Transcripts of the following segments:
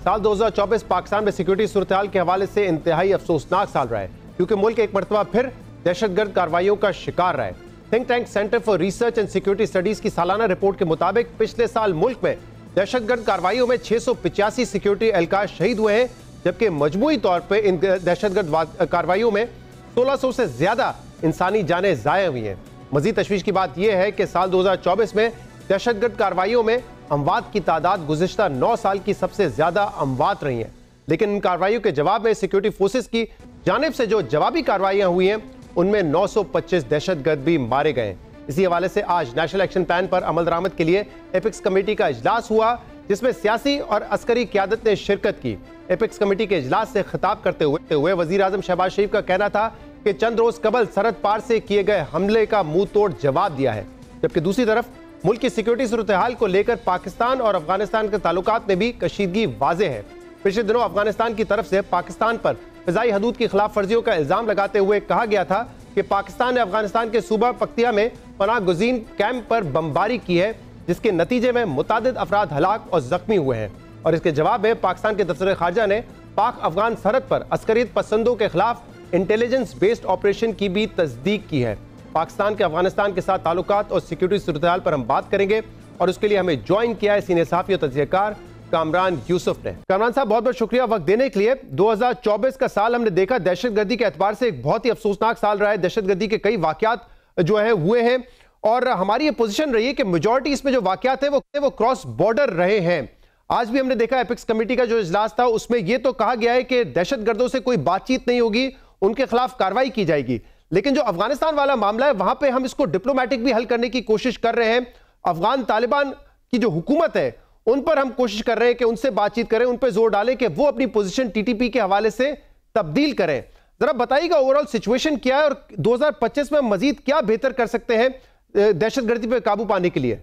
साल 2024 पाकिस्तान में सिक्योरिटी सूरत हाल के हवाले से इंतहाई अफसोसनाक साल रहा है, क्योंकि मुल्क एक मरतबा फिर दहशतगर्द कार्रवाइयों का शिकार रहा है। Think tank centre for research and security studies की सालाना रिपोर्ट के मुताबिक पिछले साल मुल्क में दहशतगर्द कार्रवाइयों में 685 सिक्योरिटी एहलकार शहीद हुए हैं, जबकि मजमूई तौर पर इन दहशतगर्द कार्रवाइयों में 1600 से ज्यादा इंसानी जानें ज़ाया हुई हैं। मजीद तशवीश की बात यह है कि साल 2024 में दहशतगर्द कार्रवाइयों में अमवात की तादाद गुज़िश्ता 9 साल की सबसे ज्यादा अमवात रही हैं। लेकिन इन कार्रवाइयों के जवाब में सिक्योरिटी फोर्सेस की जानिब से जो जवाबी कार्रवाइयां हुई हैं, उनमें 925 दहशतगर्द भी मारे गए। इसी हवाले से आज नेशनल एक्शन प्लान पर अमल दरामद के लिए एपिक्स कमेटी का इजलास हुआ, जिसमें सियासी और अस्करी क़यादत ने शिरकत की। एपिक्स कमेटी के इजलास से खिताब करते हुए वजीर आजम शहबाज शरीफ का कहना था कि चंद रोज कबल सरहद पार से किए गए हमले का मुंह तोड़ जवाब दिया है। जबकि दूसरी तरफ मुल्क की सिक्योरिटी सूरत हाल को लेकर पाकिस्तान और अफगानिस्तान के ताल्लुकात में भी कशीदगी वाज़ेह है। पिछले दिनों अफगानिस्तान की तरफ से पाकिस्तान पर फ़िज़ाई हदूद की खिलाफ वर्जियों का इल्जाम लगाते हुए कहा गया था कि पाकिस्तान ने अफगानिस्तान के सूबा पख्तिया में पनाह गुज़ीन कैंप पर बमबारी की है, जिसके नतीजे में मुतादिद अफराद हलाक और जख्मी हुए हैं। और इसके जवाब में पाकिस्तान के दफ्तर खारजा ने पाक अफगान सरहद पर अस्करियत पसंदों के खिलाफ इंटेलिजेंस बेस्ड ऑपरेशन की भी तस्दीक की है। पाकिस्तान के अफगानिस्तान के साथ ताल्लुकात और सिक्योरिटी सूरत हाल पर हम बात करेंगे, और उसके लिए हमें ज्वाइन किया है सीनियर सहाफ़ी और तजज़ियाकार कामरान यूसुफ ने। कामरान साहब, बहुत बहुत शुक्रिया वक्त देने के लिए। 2024 का साल हमने देखा दहशतगर्दी के एतबार से एक बहुत ही अफसोसनाक साल रहा है। दहशतगर्दी के कई वाक़यात जो है हुए हैं, और हमारी ये पोजीशन रही है कि मेजॉरिटी इसमें जो वाक़यात है वो क्रॉस बॉर्डर रहे हैं। आज भी हमने देखा एपिक्स कमेटी का जो इजलास था, उसमें यह तो कहा गया है कि दहशतगर्दों से कोई बातचीत नहीं होगी, उनके खिलाफ कार्रवाई की जाएगी। लेकिन जो अफगानिस्तान वाला मामला है, वहां पे हम इसको डिप्लोमेटिक भी हल करने की कोशिश कर रहे हैं। अफगान तालिबान की जो हुकूमत है, उन पर हम कोशिश कर रहे हैं कि उनसे बातचीत करें, उन पर जोर डालें कि वो अपनी पोजीशन टीटीपी के हवाले से तब्दील करें। जरा बताइएगा ओवरऑल सिचुएशन क्या है, और 2025 में मजीद क्या बेहतर कर सकते हैं दहशतगर्दी पर काबू पाने के लिए?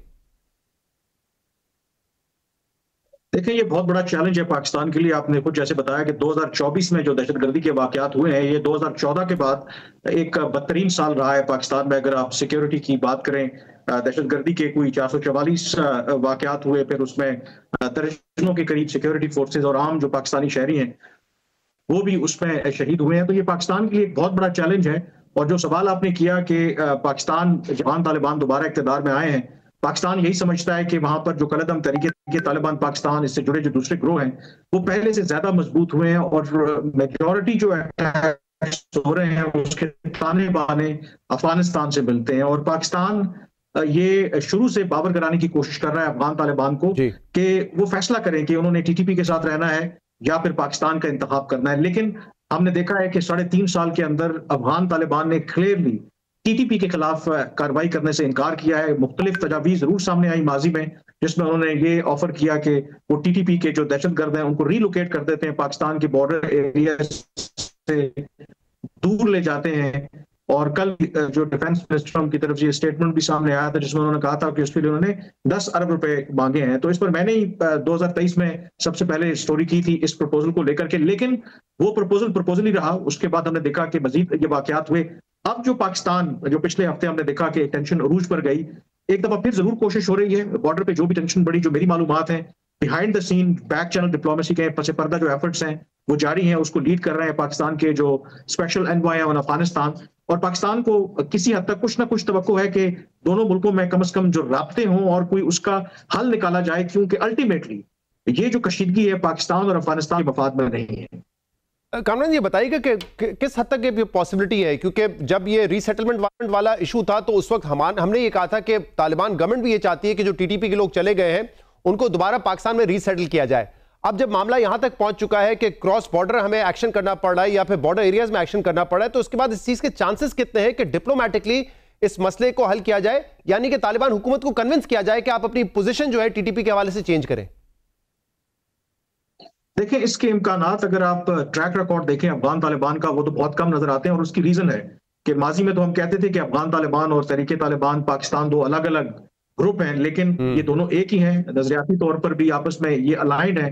देखिए, ये बहुत बड़ा चैलेंज है पाकिस्तान के लिए। आपने कुछ जैसे बताया कि 2024 में जो दहशतगर्दी के वाकयात हुए हैं, ये 2014 के बाद एक बदतरीन साल रहा है पाकिस्तान में। अगर आप सिक्योरिटी की बात करें, दहशतगर्दी के कोई 444 वाकयात हुए, फिर उसमें दर्जनों के करीब सिक्योरिटी फोर्सेज और आम जो पाकिस्तानी शहरी हैं वो भी उसमें शहीद हुए हैं। तो ये पाकिस्तान के लिए एक बहुत बड़ा चैलेंज है। और जो सवाल आपने किया कि पाकिस्तान जवान तालिबान दोबारा इक़्तिदार में आए हैं, पाकिस्तान यही समझता है कि वहां पर जो कलअदम तरीके तालिबान पाकिस्तान, इससे जुड़े जो दूसरे ग्रोह हैं, वो पहले से ज्यादा मजबूत हुए हैं, और मेजॉरिटी जो अटैक्स हो रहे हैं उसके ताने बाने अफगानिस्तान से मिलते हैं। और पाकिस्तान ये शुरू से बावर कराने की कोशिश कर रहा है अफगान तालिबान को कि वो फैसला करें कि उन्होंने टीटीपी के साथ रहना है या फिर पाकिस्तान का इंतखाब करना है। लेकिन हमने देखा है कि 3.5 साल के अंदर अफगान तालिबान ने क्लियरली टीटीपी के खिलाफ कार्रवाई करने से इनकार किया है। मुख्तलिफ तजावीज जरूर सामने आई माजी में, जिसमें उन्होंने ये ऑफर किया कि वो टीटीपी के जो दहशतगर्द हैं उनको रीलोकेट कर देते हैं, पाकिस्तान के बॉर्डर एरिया से दूर ले जाते हैं। और कल जो डिफेंस मिनिस्टर की तरफ से स्टेटमेंट भी सामने आया था, जिसमें उन्होंने कहा था कि उसके लिए उन्होंने 10 अरब रुपए मांगे हैं। तो इस पर मैंने ही 2023 में सबसे पहले स्टोरी की थी इस प्रपोजल को लेकर के, लेकिन वो प्रपोजल ही रहा। उसके बाद हमने देखा कि मजीद ये वाकयात हुए। अब जो पाकिस्तान, जो पिछले हफ्ते हमने देखा कि टेंशन अरूज पर गई, एक दफा फिर जरूर कोशिश हो रही है बॉर्डर पे जो भी टेंशन बढ़ी, जो मेरी मालूमात है behind the scene back channel diplomacy के पसे पर्दा जो एफर्ट्स हैं वो जारी हैं। उसको लीड कर रहे हैं पाकिस्तान के जो स्पेशल एनवॉय ऑन अफगानिस्तान। और पाकिस्तान को किसी हद तक कुछ ना कुछ तवक्को है कि दोनों मुल्कों में कम से कम जो राब्ते हों और कोई उसका हल निकाला जाए, क्योंकि अल्टीमेटली ये जो कशीदगी है पाकिस्तान और अफगानिस्तान के मफाद में नहीं है। कामरान, ये बताइएगा कि किस हद तक ये पॉसिबिलिटी है, क्योंकि जब ये रीसेटलमेंट वाला इशू था तो उस वक्त हमने ये कहा था कि तालिबान गवर्नमेंट भी ये चाहती है कि जो टीटीपी के लोग चले गए हैं उनको दोबारा पाकिस्तान में रीसेटल किया जाए। अब जब मामला यहां तक पहुंच चुका है कि क्रॉस बॉर्डर हमें एक्शन करना पड़ रहा है या फिर बॉर्डर एरियाज में एक्शन करना पड़ रहा है, तो उसके बाद इस चीज के चांसेस कितने हैं कि डिप्लोमेटिकली इस मसले को हल किया जाए, यानी कि तालिबान हुकूमत को कन्विंस किया जाए कि आप अपनी पोजीशन जो है टीटीपी के हवाले से चेंज करें? देखिए, इसके इम्कानात अगर आप ट्रैक रिकॉर्ड देखें अफगान तालिबान का, वो तो बहुत कम नजर आते हैं। और उसकी रीजन है कि माजी में तो हम कहते थे कि अफगान तालिबान और तहरीके तालिबान पाकिस्तान दो अलग अलग ग्रुप हैं, लेकिन ये दोनों एक ही हैं, नजरियाती तौर पर भी आपस में ये अलाइंड है।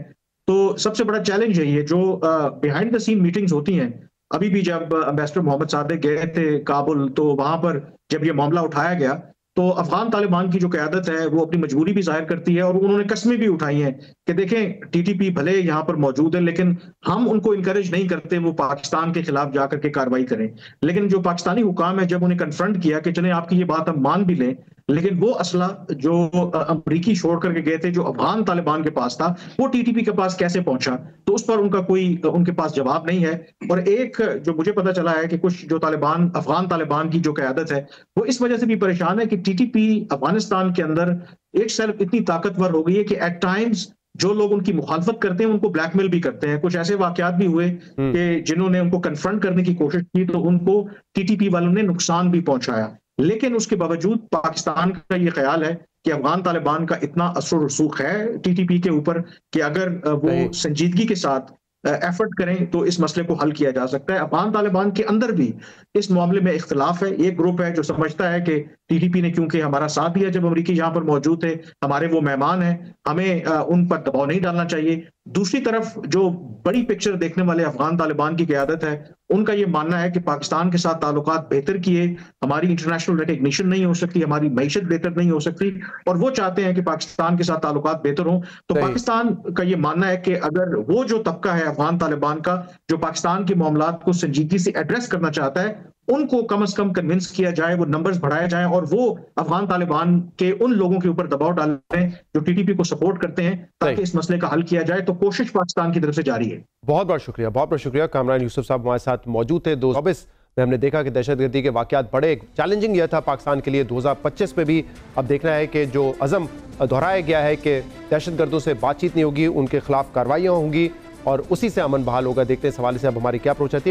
तो सबसे बड़ा चैलेंज है ये जो बिहाइंड द सीन मीटिंग्स होती हैं। अभी भी जब एम्बेसडर मोहम्मद सादिक गए थे काबुल, तो वहां पर जब ये मामला उठाया गया तो अफगान तालिबान की जो क़यादत है वो अपनी मजबूरी भी जाहिर करती है, और उन्होंने कस्में भी उठाई हैं कि देखें टीटीपी भले यहाँ पर मौजूद है, लेकिन हम उनको इनकरेज नहीं करते वो पाकिस्तान के खिलाफ जाकर के कार्रवाई करें। लेकिन जो पाकिस्तानी हुकाम है, जब उन्हें कन्फ्रंट किया कि चलें आपकी ये बात हम मान भी लें, लेकिन वो असला जो अमरीकी छोड़ करके गए थे, जो अफगान तालिबान के पास था, वो टीटीपी के पास कैसे पहुंचा, तो उस पर उनका कोई उनके पास जवाब नहीं है। और एक जो मुझे पता चला है कि कुछ जो अफगान तालिबान की जो क़यादत है वो इस वजह से भी परेशान है कि टीटीपी अफगानिस्तान के अंदर एक सेल्फ इतनी ताकतवर हो गई है कि एट टाइम्स जो लोग उनकी मुखालफत करते हैं उनको ब्लैकमेल भी करते हैं। कुछ ऐसे वाकयात भी हुए कि जिन्होंने उनको कन्फ्रंट करने की कोशिश की तो उनको टीटीपी वालों ने नुकसान भी पहुंचाया। लेकिन उसके बावजूद पाकिस्तान का ये ख्याल है कि अफगान तालिबान का इतना असर रसूख है टीटीपी के ऊपर कि अगर वो संजीदगी के साथ एफर्ट करें तो इस मसले को हल किया जा सकता है। अफगान तालिबान के अंदर भी इस मामले में इख्तिलाफ है। एक ग्रुप है जो समझता है कि टीटीपी ने क्योंकि हमारा साथ दिया जब अमरीकी यहाँ पर मौजूद थे, हमारे वो मेहमान हैं, हमें उन पर दबाव नहीं डालना चाहिए। दूसरी तरफ जो बड़ी पिक्चर देखने वाले अफगान तालिबान की क़यादत है, उनका ये मानना है कि पाकिस्तान के साथ ताल्लुकात बेहतर किए हमारी इंटरनेशनल रिकग्निशन नहीं हो सकती, हमारी मईशत बेहतर नहीं हो सकती, और वो चाहते हैं कि पाकिस्तान के साथ ताल्लुकात बेहतर हों। तो पाकिस्तान का ये मानना है कि अगर वो जो तबका है अफगान तालिबान का जो पाकिस्तान के मामलात को संजीदगी से एड्रेस करना चाहता है, उनको कम से कम कन्विंस किया जाए, वो नंबर्स बढ़ाए जाएं और वो अफगान तालिबान के उन लोगों के ऊपर दबाव डालें जो टीटीपी को सपोर्ट करते हैं, ताकि इस मसले का हल किया जाए। तो कोशिश पाकिस्तान की तरफ से जारी है। बहुत बहुत शुक्रिया, बहुत बहुत शुक्रिया। कामरान यूसुफ साहब हमारे साथ मौजूद थे। 2024 में हमने देखा कि दहशतगर्दी के वाकयात बड़े चैलेंजिंग यह था पाकिस्तान के लिए। 2025 में भी अब देखना है कि जो अज़म दोहराया गया है कि दहशतगर्दों से बातचीत नहीं होगी, उनके खिलाफ कार्रवाइयाँ होंगी और उसी से अमन बहाल होगा। देखते हैं इस हवाले से अब हमारी क्या अप्रोच है।